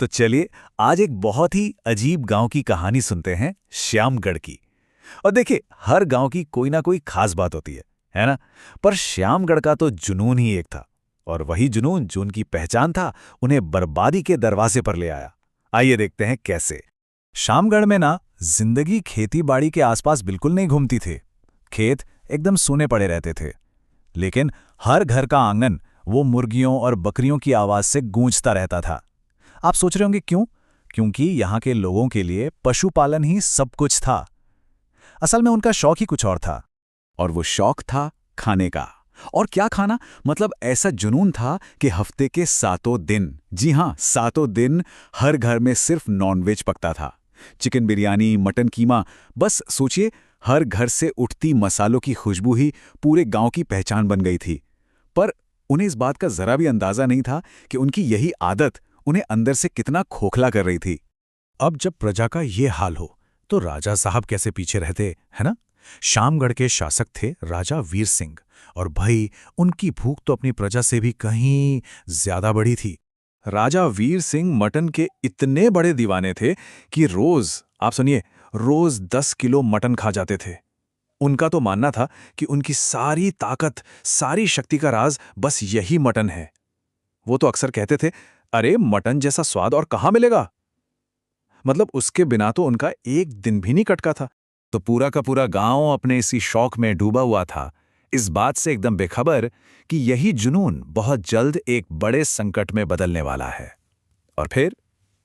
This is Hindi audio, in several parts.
तो चलिए आज एक बहुत ही अजीब गांव की कहानी सुनते हैं, श्यामगढ़ की। और देखिए, हर गांव की कोई ना कोई खास बात होती है ना। पर श्यामगढ़ का तो जुनून ही एक था, और वही जुनून जो उनकी पहचान था, उन्हें बर्बादी के दरवाजे पर ले आया। आइए देखते हैं कैसे। श्यामगढ़ में ना जिंदगी खेती बाड़ी के आसपास बिल्कुल नहीं घूमती थी। खेत एकदम सूने पड़े रहते थे, लेकिन हर घर का आंगन वो मुर्गियों और बकरियों की आवाज से गूंजता रहता था। आप सोच रहे होंगे क्यों? क्योंकि यहाँ के लोगों के लिए पशुपालन ही सब कुछ था। असल में उनका शौक ही कुछ और था, और वो शौक था खाने का। और क्या खाना, मतलब ऐसा जुनून था कि हफ्ते के 7 दिन, जी हाँ 7 दिन, हर घर में सिर्फ नॉनवेज पकता था। चिकन बिरयानी, मटन कीमा, बस सोचिए, हर घर से उठती मसालों की खुशबू ही पूरे गांव की पहचान बन गई थी। पर उन्हें इस बात का जरा भी अंदाजा नहीं था कि उनकी यही आदत उन्हें अंदर से कितना खोखला कर रही थी। अब जब प्रजा का ये हाल हो, तो राजा साहब कैसे पीछे रहते, है ना। श्यामगढ़ के शासक थे राजा वीर सिंह, और भाई उनकी भूख तो अपनी प्रजा से भी कहीं ज्यादा बड़ी थी। राजा वीर सिंह मटन के इतने बड़े दीवाने थे कि रोज, आप सुनिए, रोज 10 किलो मटन खा जाते थे। उनका तो मानना था कि उनकी सारी ताकत, सारी शक्ति का राज बस यही मटन है। वो तो अक्सर कहते थे, अरे मटन जैसा स्वाद और कहाँ मिलेगा। मतलब उसके बिना तो उनका एक दिन भी नहीं कटका था। तो पूरा का पूरा गांव अपने इसी शौक में डूबा हुआ था, इस बात से एकदम बेखबर कि यही जुनून बहुत जल्द एक बड़े संकट में बदलने वाला है। और फिर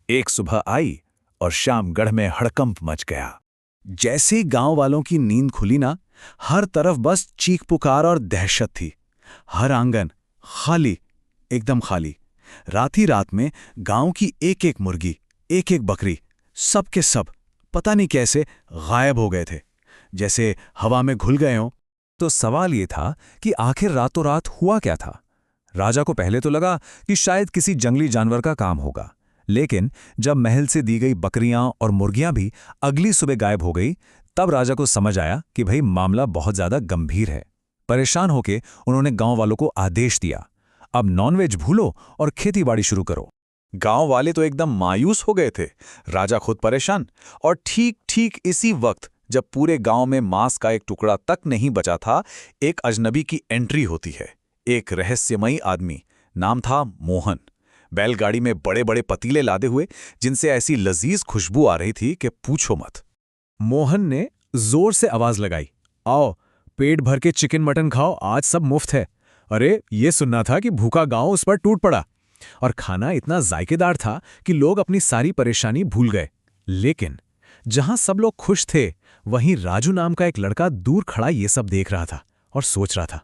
एक सुबह आई और श्यामगढ़ में हड़कंप मच गया। जैसे ही गांव वालों की नींद खुली ना, हर तरफ बस चीख पुकार और दहशत थी। हर आंगन खाली, एकदम खाली। रात ही रात में गांव की एक एक मुर्गी, एक एक बकरी, सब के सब पता नहीं कैसे गायब हो गए थे, जैसे हवा में घुल गए हों। तो सवाल ये था कि आखिर रातों रात हुआ क्या था। राजा को पहले तो लगा कि शायद किसी जंगली जानवर का काम होगा, लेकिन जब महल से दी गई बकरियां और मुर्गियां भी अगली सुबह गायब हो गई, तब राजा को समझ आया कि भाई मामला बहुत ज्यादा गंभीर है। परेशान होकर उन्होंने गांव वालों को आदेश दिया, अब नॉनवेज भूलो और खेतीबाड़ी शुरू करो। गांव वाले तो एकदम मायूस हो गए थे, राजा खुद परेशान। और ठीक ठीक इसी वक्त, जब पूरे गांव में मांस का एक टुकड़ा तक नहीं बचा था, एक अजनबी की एंट्री होती है। एक रहस्यमयी आदमी, नाम था मोहन, बैलगाड़ी में बड़े बड़े पतीले लादे हुए, जिनसे ऐसी लजीज खुशबू आ रही थी कि पूछो मत। मोहन ने जोर से आवाज लगाई, आओ पेट भर के चिकन मटन खाओ, आज सब मुफ्त है। अरे ये सुनना था कि भूखा गांव उस पर टूट पड़ा। और खाना इतना जायकेदार था कि लोग अपनी सारी परेशानी भूल गए। लेकिन जहां सब लोग खुश थे, वहीं राजू नाम का एक लड़का दूर खड़ा ये सब देख रहा था और सोच रहा था।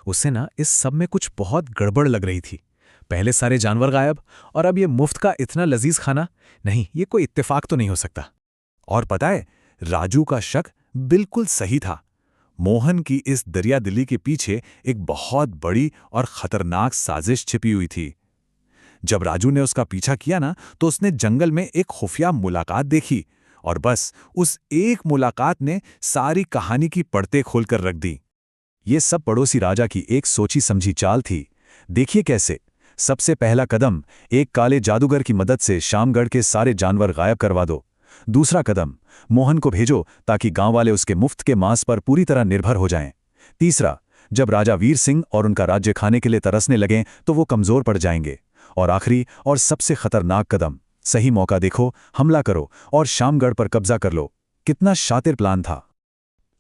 उसे ना इस सब में कुछ बहुत गड़बड़ लग रही थी। पहले सारे जानवर गायब, और अब ये मुफ्त का इतना लजीज खाना। नहीं, ये कोई इत्तेफाक तो नहीं हो सकता। और पता है, राजू का शक बिल्कुल सही था। मोहन की इस दरियादिली के पीछे एक बहुत बड़ी और खतरनाक साजिश छिपी हुई थी। जब राजू ने उसका पीछा किया ना, तो उसने जंगल में एक खुफिया मुलाकात देखी, और बस उस एक मुलाकात ने सारी कहानी की परतें खोलकर रख दी। ये सब पड़ोसी राजा की एक सोची समझी चाल थी। देखिए कैसे। सबसे पहला कदम, एक काले जादूगर की मदद से श्यामगढ़ के सारे जानवर गायब करवा दो। दूसरा कदम, मोहन को भेजो ताकि गांव वाले उसके मुफ्त के मांस पर पूरी तरह निर्भर हो जाएं। तीसरा, जब राजा वीर सिंह और उनका राज्य खाने के लिए तरसने लगें तो वो कमजोर पड़ जाएंगे। और आखिरी और सबसे खतरनाक कदम, सही मौका देखो, हमला करो और श्यामगढ़ पर कब्जा कर लो। कितना शातिर प्लान था।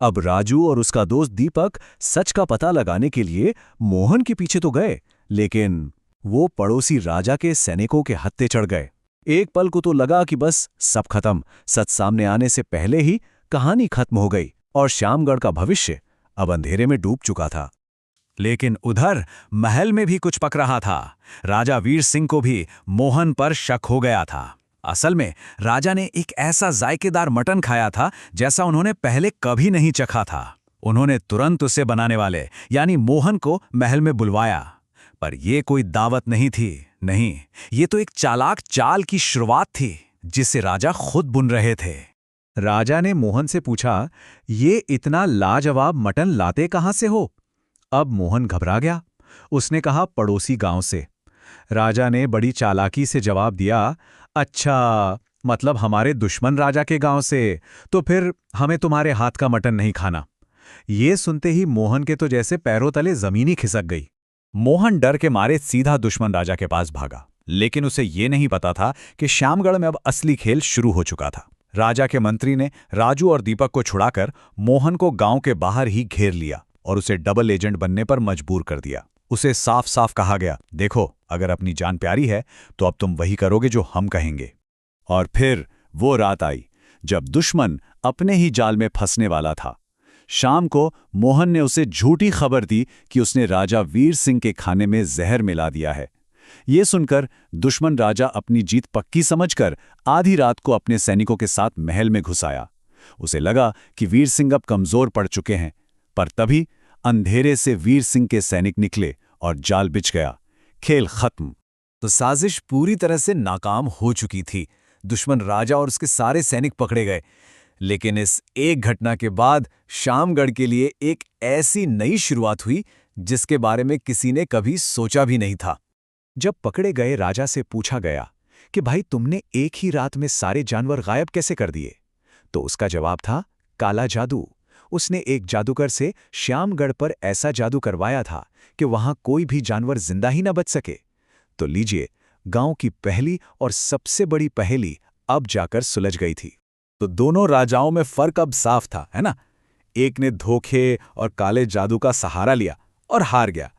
अब राजू और उसका दोस्त दीपक सच का पता लगाने के लिए मोहन के पीछे तो गए, लेकिन वो पड़ोसी राजा के सैनिकों के हत्थे चढ़ गए। एक पल को तो लगा कि बस सब खत्म। सच सामने आने से पहले ही कहानी खत्म हो गई, और श्यामगढ़ का भविष्य अब अंधेरे में डूब चुका था। लेकिन उधर महल में भी कुछ पक रहा था। राजा वीर सिंह को भी मोहन पर शक हो गया था। असल में राजा ने एक ऐसा जायकेदार मटन खाया था जैसा उन्होंने पहले कभी नहीं चखा था। उन्होंने तुरंत उसे बनाने वाले यानी मोहन को महल में बुलवाया। पर यह कोई दावत नहीं थी, नहीं, ये तो एक चालाक चाल की शुरुआत थी जिसे राजा खुद बुन रहे थे। राजा ने मोहन से पूछा, ये इतना लाजवाब मटन लाते कहां से हो? अब मोहन घबरा गया। उसने कहा, पड़ोसी गांव से। राजा ने बड़ी चालाकी से जवाब दिया, अच्छा, मतलब हमारे दुश्मन राजा के गांव से, तो फिर हमें तुम्हारे हाथ का मटन नहीं खाना। ये सुनते ही मोहन के तो जैसे पैरों तले जमीन ही खिसक गई। मोहन डर के मारे सीधा दुश्मन राजा के पास भागा, लेकिन उसे ये नहीं पता था कि श्यामगढ़ में अब असली खेल शुरू हो चुका था। राजा के मंत्री ने राजू और दीपक को छुड़ाकर मोहन को गांव के बाहर ही घेर लिया और उसे डबल एजेंट बनने पर मजबूर कर दिया। उसे साफ साफ कहा गया, देखो, अगर अपनी जान प्यारी है तो अब तुम वही करोगे जो हम कहेंगे। और फिर वो रात आई जब दुश्मन अपने ही जाल में फंसने वाला था। शाम को मोहन ने उसे झूठी खबर दी कि उसने राजा वीर सिंह के खाने में जहर मिला दिया है। ये सुनकर दुश्मन राजा अपनी जीत पक्की समझकर आधी रात को अपने सैनिकों के साथ महल में घुस आया। उसे लगा कि वीर सिंह अब कमजोर पड़ चुके हैं, पर तभी अंधेरे से वीर सिंह के सैनिक निकले और जाल बिछ गया। खेल खत्म। तो साजिश पूरी तरह से नाकाम हो चुकी थी। दुश्मन राजा और उसके सारे सैनिक पकड़े गए। लेकिन इस एक घटना के बाद श्यामगढ़ के लिए एक ऐसी नई शुरुआत हुई जिसके बारे में किसी ने कभी सोचा भी नहीं था। जब पकड़े गए राजा से पूछा गया कि भाई, तुमने एक ही रात में सारे जानवर गायब कैसे कर दिए, तो उसका जवाब था काला जादू। उसने एक जादूगर से श्यामगढ़ पर ऐसा जादू करवाया था कि वहां कोई भी जानवर जिंदा ही न बच सके। तो लीजिए, गांव की पहली और सबसे बड़ी पहेली अब जाकर सुलझ गई थी। तो दोनों राजाओं में फर्क अब साफ था, है ना? एक ने धोखे और काले जादू का सहारा लिया और हार गया,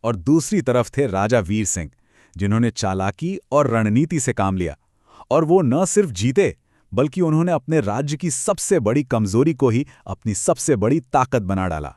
और दूसरी तरफ थे राजा वीर सिंह, जिन्होंने चालाकी और रणनीति से काम लिया। और वो न सिर्फ जीते, बल्कि उन्होंने अपने राज्य की सबसे बड़ी कमजोरी को ही अपनी सबसे बड़ी ताकत बना डाला।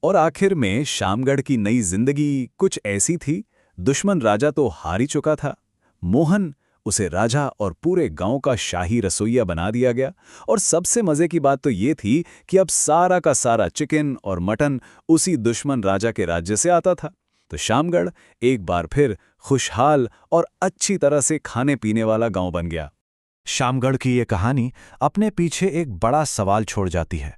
और आखिर में श्यामगढ़ की नई जिंदगी कुछ ऐसी थी। दुश्मन राजा तो हार ही चुका था। मोहन, उसे राजा और पूरे गांव का शाही रसोइया बना दिया गया। और सबसे मजे की बात तो ये थी कि अब सारा का सारा चिकन और मटन उसी दुश्मन राजा के राज्य से आता था। तो श्यामगढ़ एक बार फिर खुशहाल और अच्छी तरह से खाने पीने वाला गांव बन गया। श्यामगढ़ की ये कहानी अपने पीछे एक बड़ा सवाल छोड़ जाती है।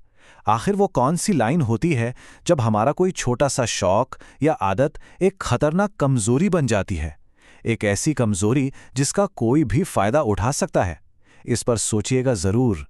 आखिर वो कौन सी लाइन होती है जब हमारा कोई छोटा सा शौक या आदत एक खतरनाक कमजोरी बन जाती है, एक ऐसी कमजोरी जिसका कोई भी फायदा उठा सकता है? इस पर सोचिएगा जरूर।